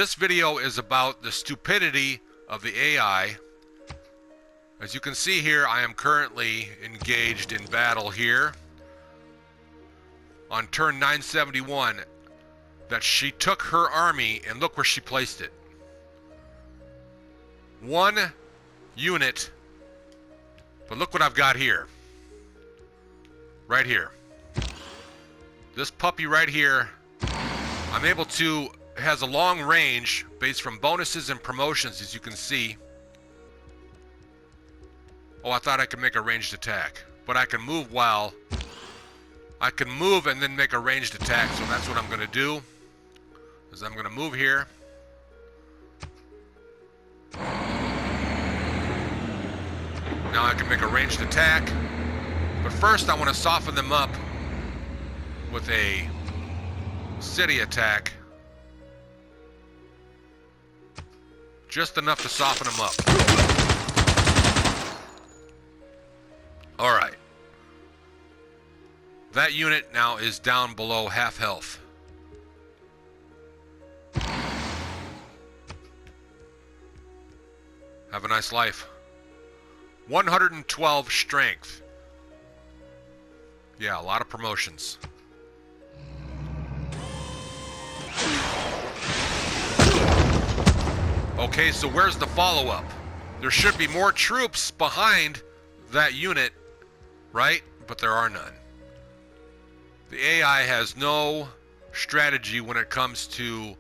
This video is about the stupidity of the AI. As you can see here, I am currently engaged in battle here. On turn 971, that she took her army and look where she placed it. One unit, but look what I've got here. Right here. This puppy right here, I'm able to, has a long range based from bonuses and promotions, as you can see. Oh, I thought I could make a ranged attack, but I can move while, I can move and then make a ranged attack, so that's what I'm going to do, is I'm going to move here. Now I can make a ranged attack, but first I want to soften them up with a city attack. Just enough to soften them up. Alright. That unit now is down below half health. Have a nice life. 112 strength. Yeah, a lot of promotions. Okay, so where's the follow-up? There should be more troops behind that unit, right? But there are none. The AI has no strategy when it comes to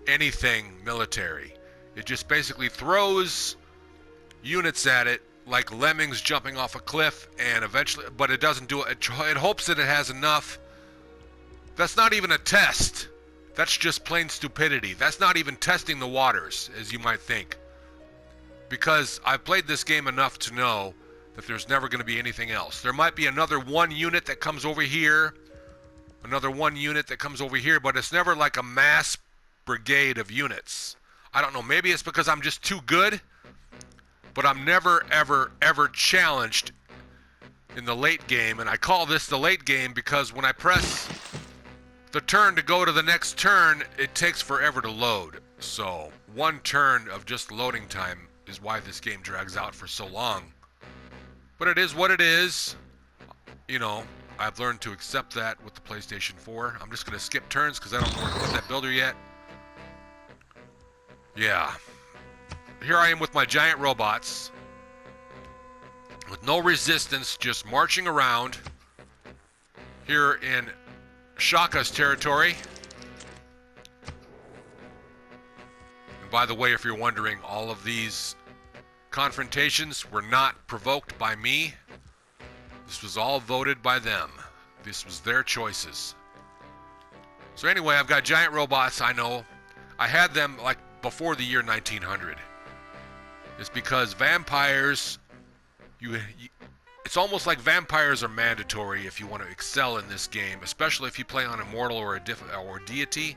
anything military. It just basically throws units at it like lemmings jumping off a cliff, and eventually, but it doesn't do it. It hopes that it has enough. That's not even a test. That's just plain stupidity. That's not even testing the waters, as you might think. Because I've played this game enough to know that there's never going to be anything else. There might be another one unit that comes over here, another one unit that comes over here, but it's never like a mass brigade of units. I don't know, maybe it's because I'm just too good, but I'm never, ever, ever challenged in the late game. And I call this the late game because when I press the turn to go to the next turn, it takes forever to load. So one turn of just loading time is why this game drags out for so long. But it is what it is. You know, I've learned to accept that with the PlayStation 4. I'm just going to skip turns because I don't know where to put that builder yet. Yeah. Here I am with my giant robots. With no resistance, just marching around. Here in Shaka's territory. And by the way, if you're wondering, all of these confrontations were not provoked by me. This was all voted by them. This was their choices. So anyway, I've got giant robots. I know I had them like before the year 1900. It's because vampires, it's almost like vampires are mandatory if you want to excel in this game, especially if you play on Immortal or Deity.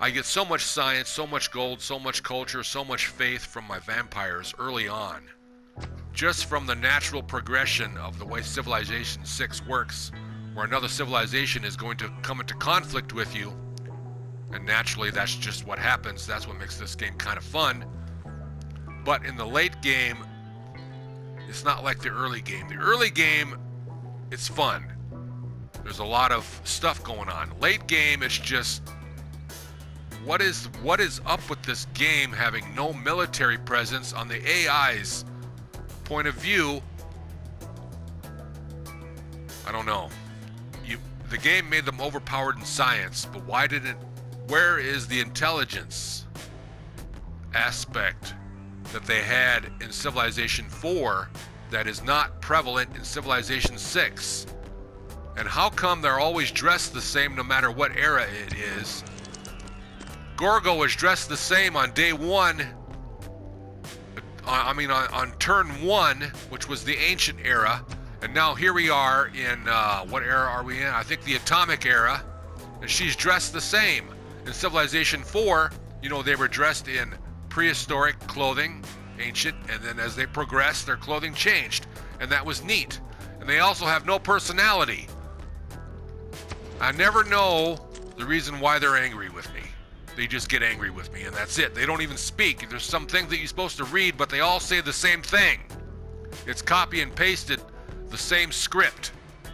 I get so much science, so much gold, so much culture, so much faith from my vampires early on. Just from the natural progression of the way Civilization 6 works, where another civilization is going to come into conflict with you, and naturally that's just what happens. That's what makes this game kind of fun. But in the late game, it's not like the early game. The early game, it's fun. There's a lot of stuff going on. Late game, it's just, what is up with this game having no military presence on the AI's point of view? I don't know. The game made them overpowered in science, but where is the intelligence aspect that they had in Civilization 4 that is not prevalent in Civilization 6? And how come they're always dressed the same no matter what era it is? Gorgo was dressed the same on day one, on turn 1, which was the ancient era, and now here we are in, what era are we in? I think the atomic era, and she's dressed the same. In Civilization 4, you know, they were dressed in prehistoric clothing, ancient, and then as they progressed, their clothing changed, and that was neat. And they also have no personality. I never know the reason why they're angry with me. They just get angry with me, and that's it. They don't even speak. There's some things that you're supposed to read, but they all say the same thing. It's copy and pasted the same script.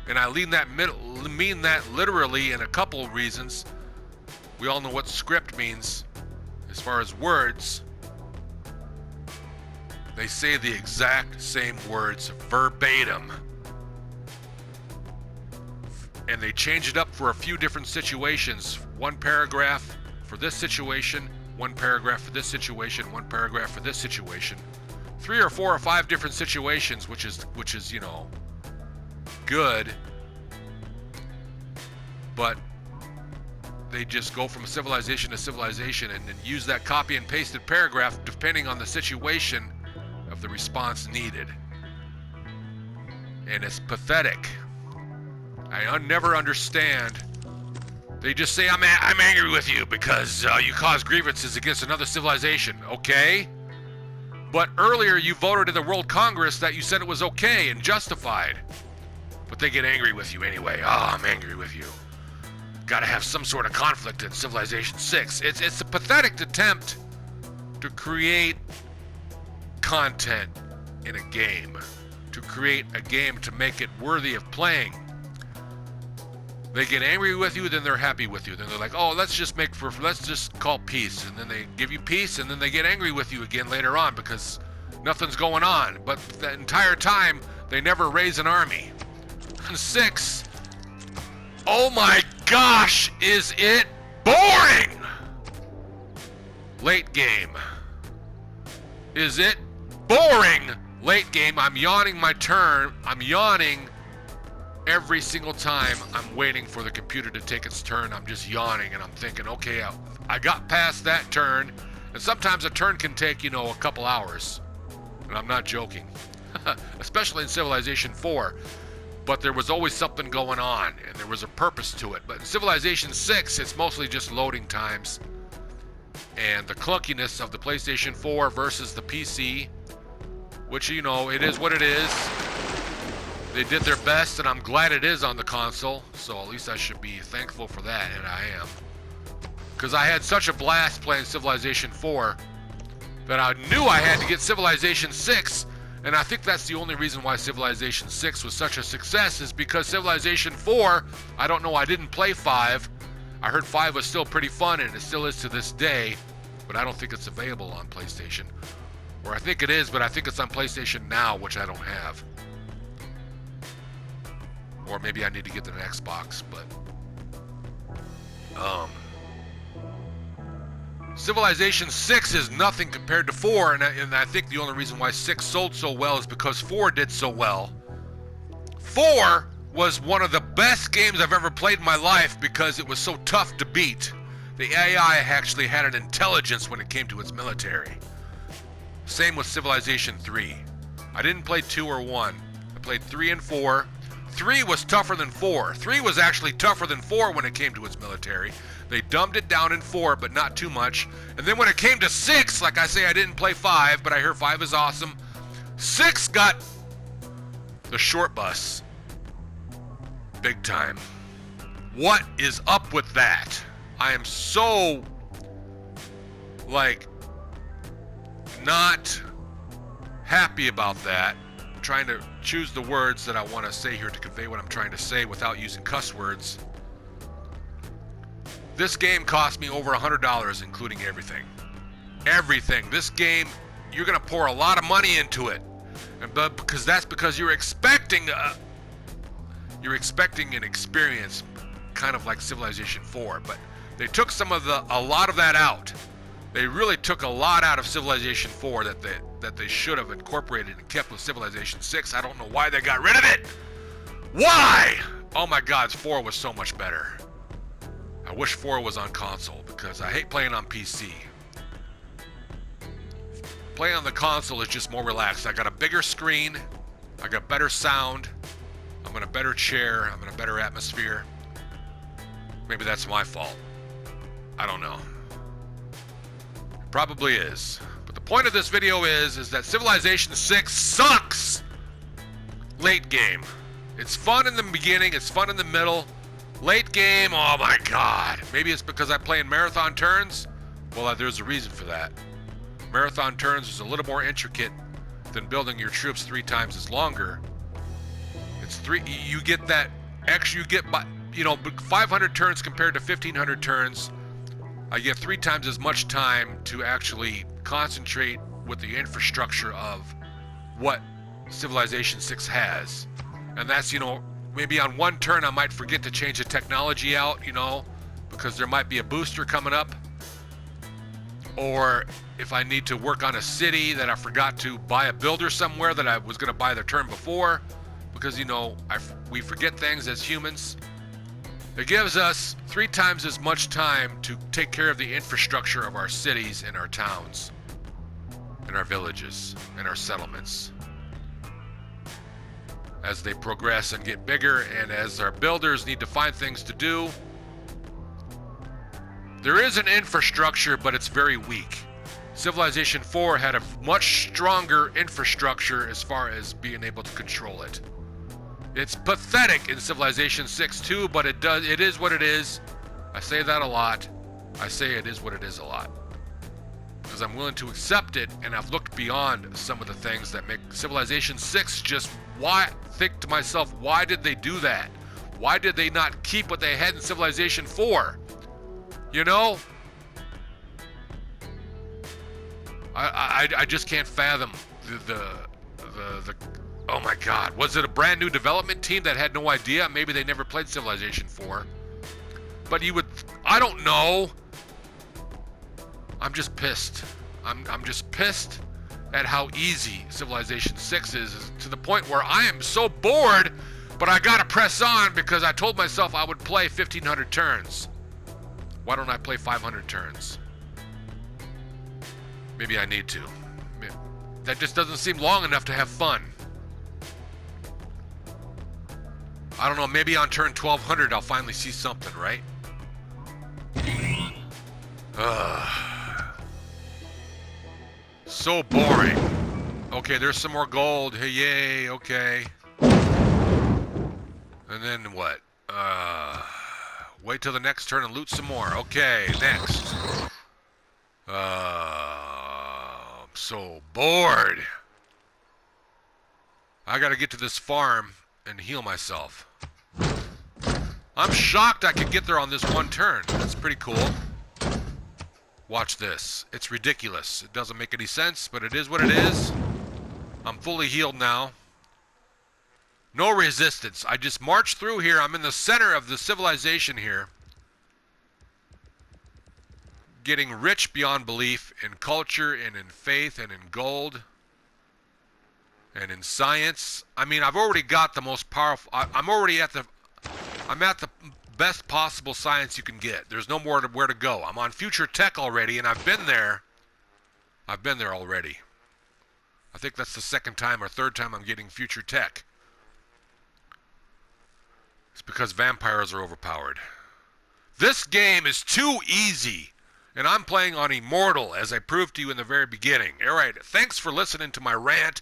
And I mean that literally in a couple of reasons. We all know what script means as far as words. They say the exact same words verbatim. And they change it up for a few different situations. One paragraph for this situation, one paragraph for this situation, one paragraph for this situation. 3 or 4 or 5 different situations, which is, you know, good. But they just go from civilization to civilization and then use that copy and pasted paragraph depending on the situation of the response needed. And it's pathetic. I never understand. They just say, I'm angry with you because you caused grievances against another civilization. Okay? But earlier you voted in the World Congress that you said it was okay and justified. But they get angry with you anyway. Oh, I'm angry with you. Gotta have some sort of conflict in Civilization 6. It's a pathetic attempt to create content in a game. To create a game to make it worthy of playing. They get angry with you, then they're happy with you. Then they're like, oh, let's just call peace. And then they give you peace, and then they get angry with you again later on because nothing's going on. But the entire time, they never raise an army. And 6, oh my gosh, is it boring! Late game. Is it boring? Late game, I'm yawning my turn. I'm yawning every single time I'm waiting for the computer to take its turn. I'm just yawning and I'm thinking, okay, I got past that turn. And sometimes a turn can take, you know, a couple hours. And I'm not joking. Especially in Civilization 4. But there was always something going on and there was a purpose to it. But in Civilization 6, it's mostly just loading times. And the clunkiness of the PlayStation 4 versus the PC. Which, you know, it is what it is. They did their best, and I'm glad it is on the console, so at least I should be thankful for that, and I am. Because I had such a blast playing Civilization 4 that I knew I had to get Civilization 6, and I think that's the only reason why Civilization 6 was such a success is because Civilization 4, I don't know, I didn't play 5. I heard 5 was still pretty fun, and it still is to this day, but I don't think it's available on PlayStation. Or I think it is, but I think it's on PlayStation Now, which I don't have. Or maybe I need to get an Xbox, but Civilization 6 is nothing compared to 4, and I think the only reason why 6 sold so well is because 4 did so well. 4 was one of the best games I've ever played in my life because it was so tough to beat. The AI actually had an intelligence when it came to its military. Same with Civilization 3. I didn't play 2 or 1. I played 3 and 4. 3 was tougher than 4. 3 was actually tougher than 4 when it came to its military. They dumbed it down in 4, but not too much. And then when it came to 6, like I say, I didn't play 5, but I hear 5 is awesome. 6 got the short bus. Big time. What is up with that? I am so, not happy about that. Trying to choose the words that I want to say here to convey what I'm trying to say without using cuss words. This game cost me over $100, including everything. Everything. This game, you're gonna pour a lot of money into it, but because you're expecting an experience, kind of like Civilization 4. But they took a lot of that out. They really took a lot out of Civilization 4 that they should have incorporated and kept with Civilization 6. I don't know why they got rid of it. Why? Oh my God, 4 was so much better. I wish 4 was on console because I hate playing on PC. Playing on the console is just more relaxed. I got a bigger screen. I got better sound. I'm in a better chair. I'm in a better atmosphere. Maybe that's my fault. I don't know. Probably is. But the point of this video is that Civilization 6 sucks late game. It's fun in the beginning, it's fun in the middle. Late game, oh my God. Maybe it's because I play in marathon turns. Well, there's a reason for that. Marathon turns is a little more intricate than building your troops 3 times as longer. It's you get that extra, you get, 500 turns compared to 1500 turns. I get 3 times as much time to actually concentrate with the infrastructure of what Civilization 6 has. And that's, maybe on one turn I might forget to change the technology out, because there might be a booster coming up. Or if I need to work on a city that I forgot to buy a builder somewhere that I was going to buy the turn before, because, we forget things as humans. It gives us 3 times as much time to take care of the infrastructure of our cities and our towns, and our villages, and our settlements. As they progress and get bigger, and as our builders need to find things to do. There is an infrastructure, but it's very weak. Civilization 4 had a much stronger infrastructure as far as being able to control it. It's pathetic in Civilization 6 too, but it is what it is. I say that a lot. I say it is what it is a lot. Because I'm willing to accept it, and I've looked beyond some of the things that make Civilization 6 just think to myself, why did they do that? Why did they not keep what they had in Civilization 4? I just can't fathom the oh my God, was it a brand new development team that had no idea? Maybe they never played Civilization 4. But I don't know. I'm just pissed. I'm just pissed at how easy Civilization 6 is to the point where I am so bored, but I gotta press on because I told myself I would play 1,500 turns. Why don't I play 500 turns? Maybe I need to. That just doesn't seem long enough to have fun. I don't know, maybe on turn 1200 I'll finally see something, right? So boring. Okay, there's some more gold. Hey, yay, okay. And then what? Wait till the next turn and loot some more. Okay, next. I'm so bored. I gotta get to this farm and heal myself. I'm shocked I could get there on this one turn. That's pretty cool. Watch this. It's ridiculous. It doesn't make any sense, but it is what it is. I'm fully healed now. No resistance. I just marched through here. I'm in the center of the civilization here. Getting rich beyond belief in culture and in faith and in gold and in science. I mean, I've already got the most powerful... I'm at the best possible science you can get. There's no more where to go. I'm on future tech already, and I've been there. I've been there already. I think that's the second time or third time I'm getting future tech. It's because vampires are overpowered. This game is too easy, and I'm playing on Immortal, as I proved to you in the very beginning. All right, thanks for listening to my rant.